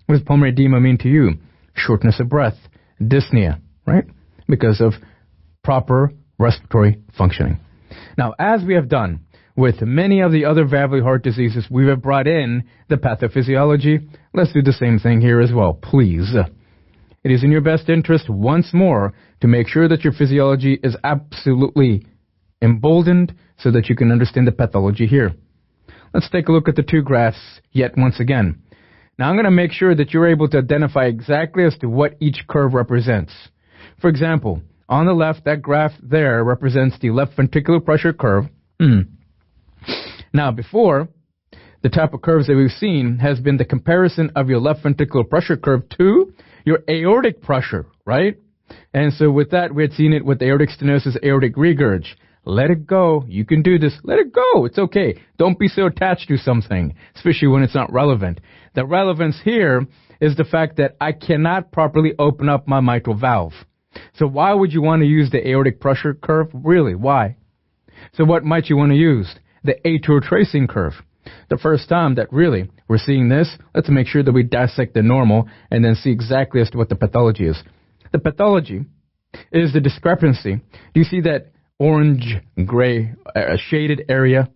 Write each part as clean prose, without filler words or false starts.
What does pulmonary edema mean to you? Shortness of breath, dyspnea, right? Because of proper respiratory functioning. Now, as we have done with many of the other valvular heart diseases, we have brought in the pathophysiology. Let's do the same thing here as well, please. It is in your best interest, once more, to make sure that your physiology is absolutely emboldened so that you can understand the pathology here. Let's take a look at the two graphs yet once again. Now I'm going to make sure that you're able to identify exactly as to what each curve represents. For example, on the left, that graph there represents the left ventricular pressure curve. Now before, the type of curves that we've seen has been the comparison of your left ventricular pressure curve to your aortic pressure, right? And so with that, we had seen it with aortic stenosis, aortic regurg. Let it go. You can do this. Let it go. It's okay. Don't be so attached to something, especially when it's not relevant. The relevance here is the fact that I cannot properly open up my mitral valve. So why would you want to use the aortic pressure curve? Really, why? So what might you want to use? The atrial tracing curve. The first time that really we're seeing this, let's make sure that we dissect the normal and then see exactly as to what the pathology is. The pathology is the discrepancy. Do you see that orange-gray shaded area?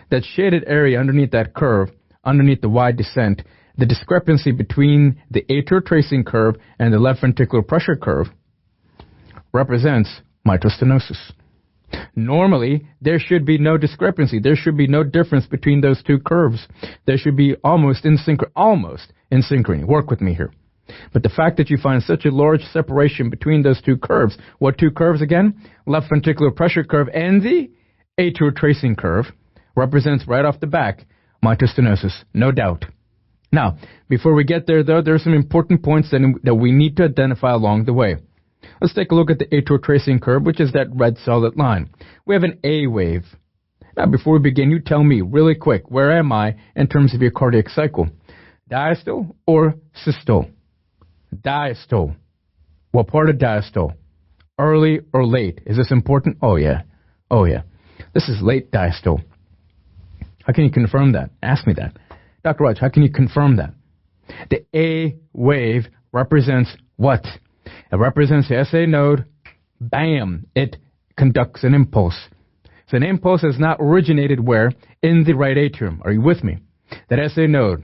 That shaded area underneath that curve, underneath the wide descent, the discrepancy between the atrial tracing curve and the left ventricular pressure curve represents mitral stenosis. Normally, there should be no discrepancy. There should be no difference between those two curves. There should be almost in synchrony. Work with me here. But the fact that you find such a large separation between those two curves, what two curves again? Left ventricular pressure curve and the atrial tracing curve represents right off the back mitral stenosis, no doubt. Now, before we get there, though, there are some important points that we need to identify along the way. Let's take a look at the atrial tracing curve, which is that red solid line. We have an A wave. Now, before we begin, you tell me really quick, where am I in terms of your cardiac cycle? Diastole or systole? Diastole. What part of diastole? Early or late? Is this important? Oh, yeah. Oh, yeah. This is late diastole. How can you confirm that? Ask me that. Dr. Raj, how can you confirm that? The A wave represents what? It represents the SA node. Bam! It conducts an impulse. So an impulse is not originated where? In the right atrium. Are you with me? That SA node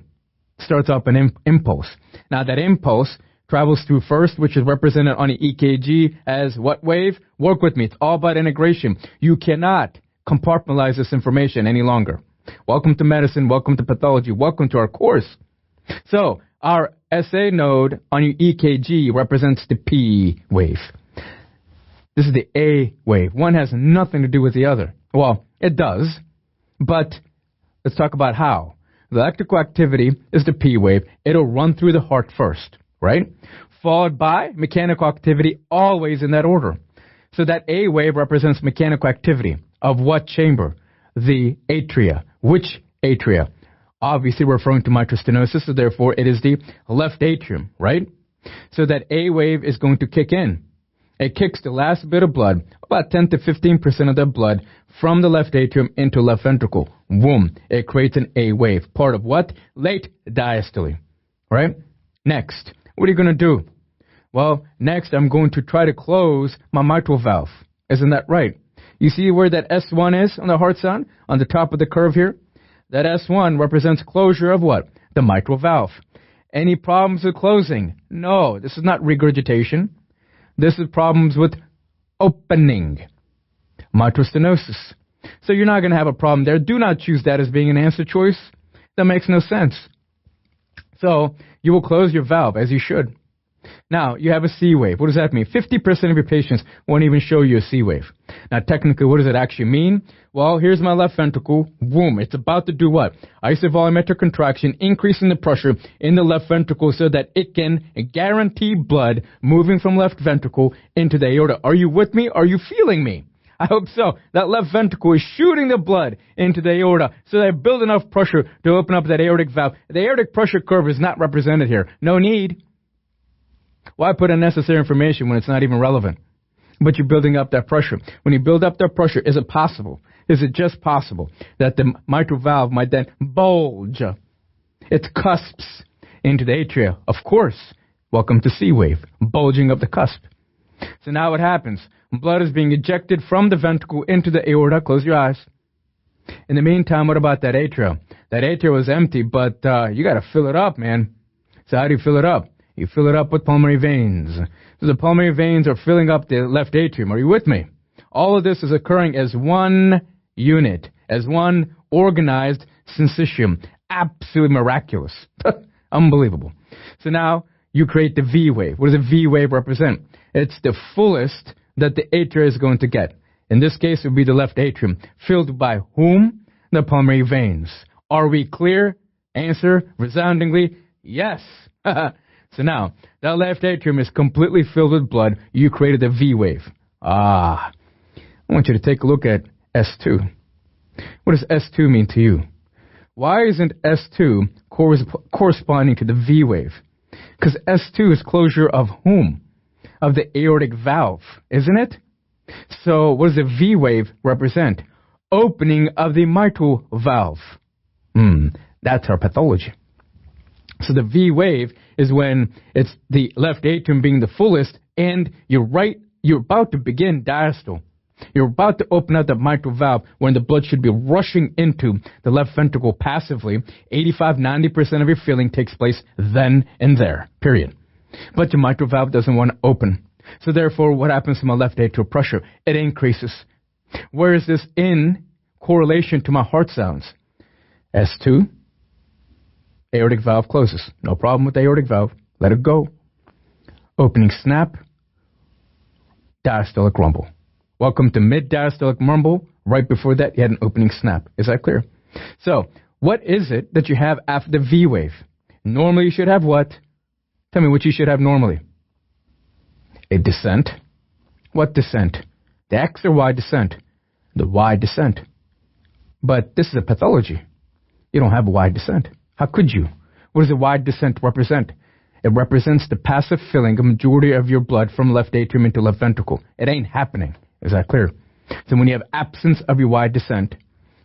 starts up an impulse. Now that impulse travels through first, which is represented on the EKG as what wave? Work with me. It's all about integration. You cannot compartmentalize this information any longer. Welcome to medicine. Welcome to pathology. Welcome to our course. So our SA node on your EKG represents the P wave. This is the A wave. One has nothing to do with the other. Well, it does, but let's talk about how. The electrical activity is the P wave. It'll run through the heart first, right? Followed by mechanical activity, always in that order. So that A wave represents mechanical activity of what chamber? The atria. Which atria? Obviously referring to mitral stenosis, so therefore it is the left atrium, right? So that A wave is going to kick in. It kicks the last bit of blood, about 10 to 15% of the blood, from the left atrium into left ventricle. Boom. It creates an A wave. Part of what? Late diastole, right? Next, what are you going to do? Well, next I'm going to try to close my mitral valve. Isn't that right? You see where that S1 is on the heart sound? On the top of the curve here? That S1 represents closure of what? The mitral valve. Any problems with closing? No, this is not regurgitation. This is problems with opening. Mitral stenosis. So you're not going to have a problem there. Do not choose that as being an answer choice. That makes no sense. So you will close your valve as you should. Now, you have a C wave. What does that mean? 50% of your patients won't even show you a C wave. Now, technically, what does it actually mean? Well, here's my left ventricle. Boom. It's about to do what? Isovolumetric contraction, increasing the pressure in the left ventricle so that it can guarantee blood moving from left ventricle into the aorta. Are you with me? Are you feeling me? I hope so. That left ventricle is shooting the blood into the aorta so they build enough pressure to open up that aortic valve. The aortic pressure curve is not represented here. No need. Why put unnecessary information when it's not even relevant? But you're building up that pressure. When you build up that pressure, is it possible? Is it just possible that the mitral valve might then bulge its cusps into the atria. Of course, welcome to C wave, bulging of the cusp. So now what happens? Blood is being ejected from the ventricle into the aorta. Close your eyes. In the meantime, what about that atria? That atria was empty, but you got to fill it up, man. So how do you fill it up? You fill it up with pulmonary veins. So the pulmonary veins are filling up the left atrium. Are you with me? All of this is occurring as one unit, as one organized syncytium. Absolutely miraculous. Unbelievable. So now you create the V wave. What does a V wave represent? It's the fullest that the atria is going to get. In this case, it would be the left atrium. Filled by whom? The pulmonary veins. Are we clear? Answer resoundingly, yes. So now, that left atrium is completely filled with blood. You created a V wave. I want you to take a look at S2. What does S2 mean to you? Why isn't S2 corresponding to the V wave? Because S2 is closure of whom? Of the aortic valve, isn't it? So what does the V wave represent? Opening of the mitral valve. That's our pathology. So the V wave is when it's the left atrium being the fullest and you're about to begin diastole. You're about to open up the mitral valve when the blood should be rushing into the left ventricle passively. 85-90% of your filling takes place then and there, period. But your mitral valve doesn't want to open. So therefore, what happens to my left atrial pressure? It increases. Where is this in correlation to my heart sounds? S2, aortic valve closes. No problem with the aortic valve. Let it go. Opening snap, diastolic rumble. Welcome to mid-diastolic rumble. Right before that, you had an opening snap. Is that clear? So, what is it that you have after the V wave? Normally, you should have what? Tell me what you should have normally. A descent. What descent? The X or Y descent? The Y descent. But this is a pathology. You don't have a Y descent. How could you? What does a Y descent represent? It represents the passive filling of majority of your blood from left atrium into left ventricle. It ain't happening. Is that clear? So when you have absence of your Y descent,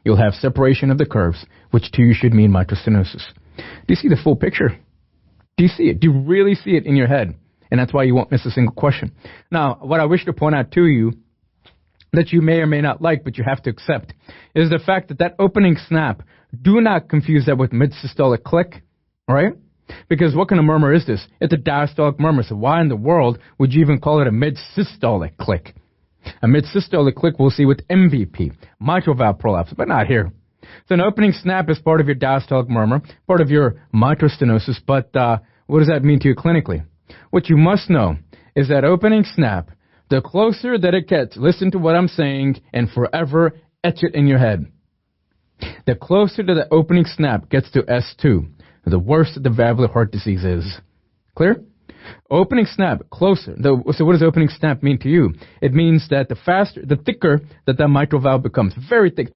you'll have separation of the curves, which to you should mean mitral stenosis. Do you see the full picture? Do you see it? Do you really see it in your head? And that's why you won't miss a single question. Now, what I wish to point out to you that you may or may not like, but you have to accept, is the fact that that opening snap, do not confuse that with mid-systolic click, all right? Because what kind of murmur is this? It's a diastolic murmur, so why in the world would you even call it a mid-systolic click? A mid-systolic click we'll see with MVP, mitral valve prolapse, but not here. So an opening snap is part of your diastolic murmur, part of your mitral stenosis, but what does that mean to you clinically? What you must know is that opening snap, the closer that it gets, listen to what I'm saying and forever etch it in your head. The closer to the opening snap gets to S2, the worse the valvular heart disease is. Clear? Opening snap, closer. So what does opening snap mean to you? It means that the thicker that mitral valve becomes, very thick.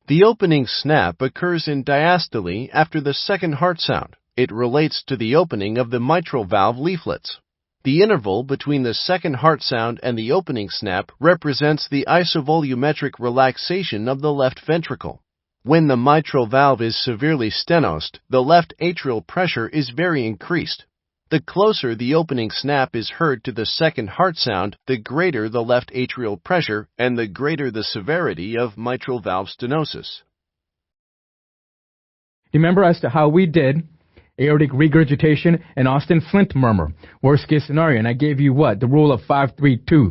The opening snap occurs in diastole after the second heart sound. It relates to the opening of the mitral valve leaflets. The interval between the second heart sound and the opening snap represents the isovolumetric relaxation of the left ventricle. When the mitral valve is severely stenosed, the left atrial pressure is very increased. The closer the opening snap is heard to the second heart sound, the greater the left atrial pressure and the greater the severity of mitral valve stenosis. Remember as to how we did aortic regurgitation and Austin Flint murmur, worst case scenario, and I gave you what? The rule of 5-3-2.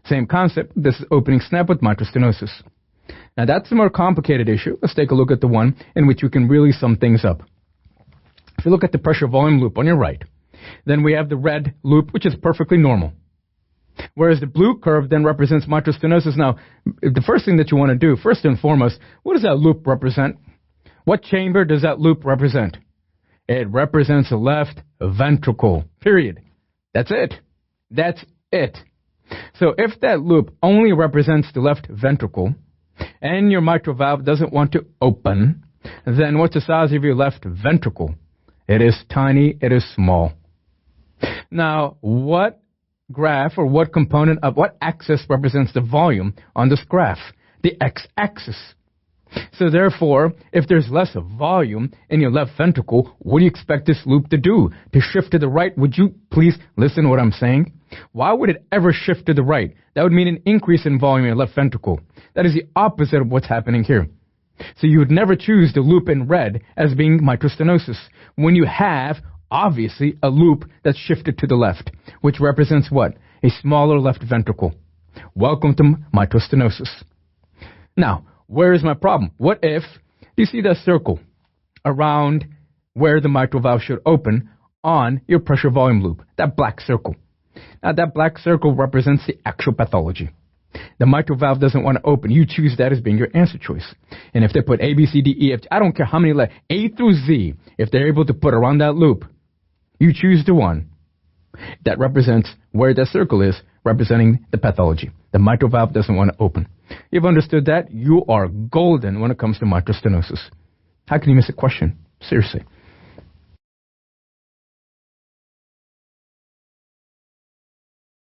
Same concept, this is opening snap with mitral stenosis. Now that's a more complicated issue. Let's take a look at the one in which we can really sum things up. If you look at the pressure volume loop on your right, then we have the red loop, which is perfectly normal. Whereas the blue curve then represents mitral stenosis. Now, the first thing that you want to do, first and foremost, what does that loop represent? What chamber does that loop represent? It represents the left ventricle, period. That's it. That's it. So if that loop only represents the left ventricle, and your mitral valve doesn't want to open, then what's the size of your left ventricle? It is tiny, it is small. Now, what graph or what component of what axis represents the volume on this graph? The x-axis. So therefore, if there's less volume in your left ventricle, what do you expect this loop to do? To shift to the right? Would you please listen to what I'm saying? Why would it ever shift to the right? That would mean an increase in volume in your left ventricle. That is the opposite of what's happening here. So you would never choose the loop in red as being mitral stenosis when you have, obviously, a loop that's shifted to the left, which represents what? A smaller left ventricle. Welcome to mitral stenosis. Now, where is my problem? What if you see that circle around where the mitral valve should open on your pressure volume loop, that black circle? Now, that black circle represents the actual pathology. The mitral valve doesn't want to open. You choose that as being your answer choice. And if they put A, B, C, D, E, F, I don't care how many letters, A through Z, if they're able to put around that loop, you choose the one that represents where that circle is, representing the pathology. The mitral valve doesn't want to open. You've understood that? You are golden when it comes to mitral stenosis. How can you miss a question? Seriously.